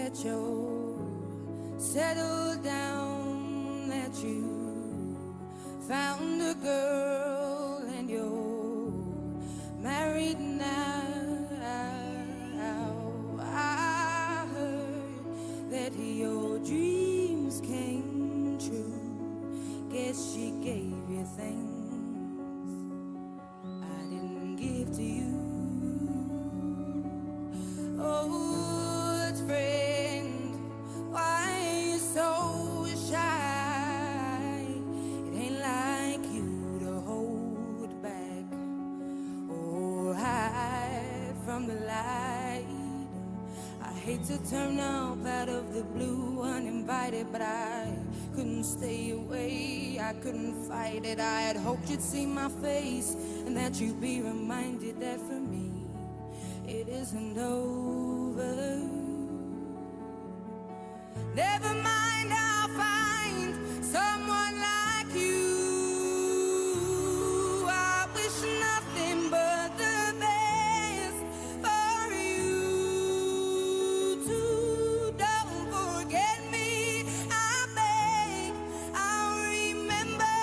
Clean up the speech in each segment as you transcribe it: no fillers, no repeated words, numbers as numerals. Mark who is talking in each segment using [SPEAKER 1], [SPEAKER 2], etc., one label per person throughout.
[SPEAKER 1] that you're settled down, that you found a girl and you're married now. I heard that your dreams came true. Guess she gave you things I didn't give to you. Oh, friend, why are you so shy? It ain't like you to hold back or hide from the light. I hate to turn up out of the blue uninvited, but I couldn't stay away, I couldn't fight it. I had hoped you'd see my face and that you'd be reminded that for me it isn't over. Never mind, I'll find someone like you. I wish nothing but the best for you too. Don't forget me, I beg. I'll remember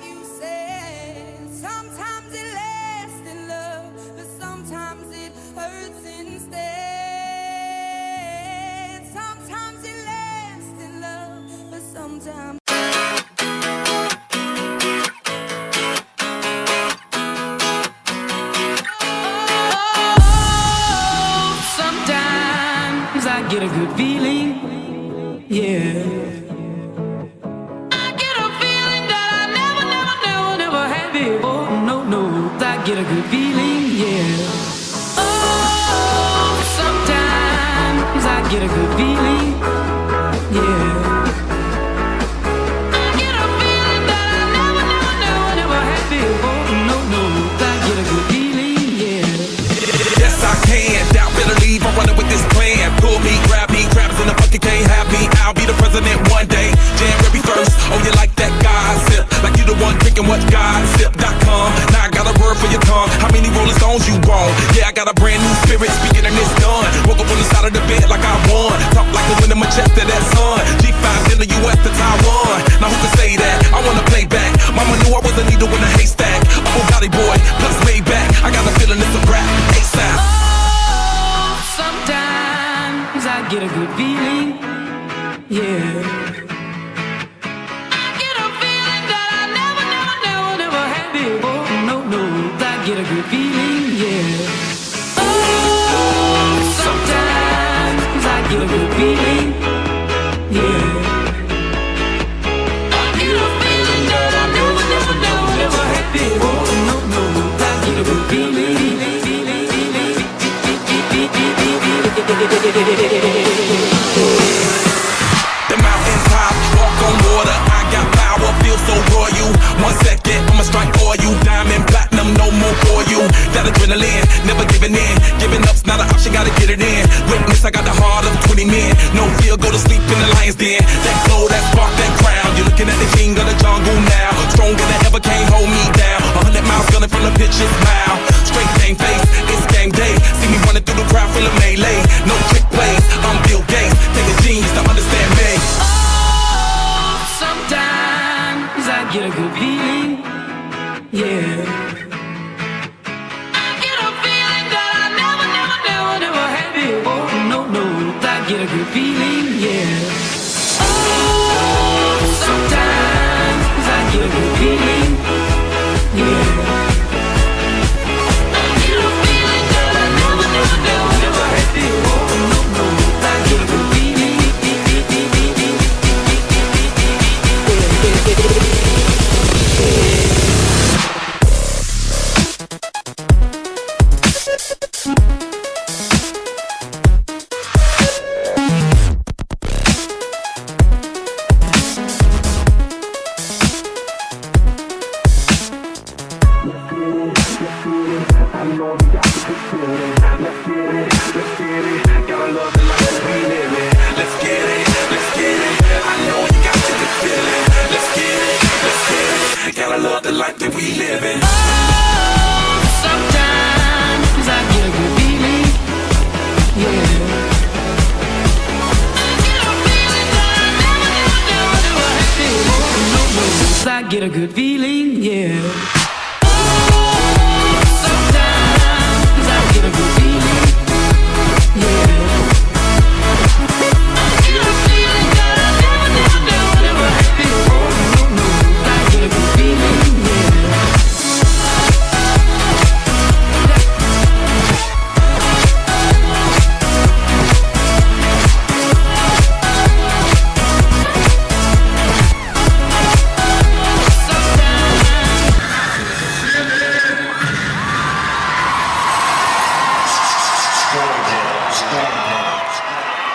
[SPEAKER 1] you said sometimes it lasts in love, but sometimes it hurts instead. Sometimes it lasts in love, but sometimes
[SPEAKER 2] sometimes I get a good feeling, yeah. I get a feeling that I never had before. No, I get a good feeling, yeah. Oh, sometimes I get a good feeling, yeah. I get a feeling that I never had before. No, I get a good feeling, yeah.
[SPEAKER 3] Yes, I can. Doubt, better leave. I'm running with this plan. Pull me, grab me, crabs in the bucket can't have me. I'll be the president one day. January 1st. Oh, you like that gossip? Like you the one drinking what gossip.com. Now I got a word for your tongue. How many Rolling Stones you want? Yeah, I got a brand new spirit speaking and it's done. Woke up on the side of the bed like I won. Talk like the wind in my chest to that sun. G5 in the US to Taiwan. Now who can say that? I wanna play back. Mama knew I was a needle in a haystack. A Bugatti boy, plus way back. I got a feeling it's a rap. ASAP.
[SPEAKER 2] Oh, sometimes I get a good feeling, yeah. I get a feeling that I never had before. No, I get a good feeling, yeah. Oh, sometimes I get a good feeling, yeah. I get a feeling that I never had before. No, I get a good feeling.
[SPEAKER 3] The mountain top, walk on water. I got power, feel so royal. 1 second, I'ma strike for you. Diamond, platinum, no more for you. That adrenaline, never giving in. Giving up's not an option, gotta get it in. Witness, I got the heart of 20 men. No fear, go to sleep in the lion's den. That glow, that spark, that crown. You're looking at the king of the jungle now. Stronger than ever, can't hold me down. 100 miles gunning from the pitch's mile. Straight game face, it's game day. See me running through the crowd, feeling melee. No trick plays, I'm Bill Gates. Take a genius to understand me.
[SPEAKER 2] Oh, sometimes I get a good feeling, yeah. I get a feeling that I never had before. No, I get a good feeling, yeah. Oh, sometimes I get a good feeling, yeah. I get a feeling that I never had before. No, I get a good feeling. get a good feeling, yeah. Oh, sometimes I get a good feeling, yeah. I get a feeling that I never had before. No, I get a good feeling, yeah.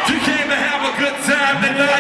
[SPEAKER 4] You came to have a good time tonight.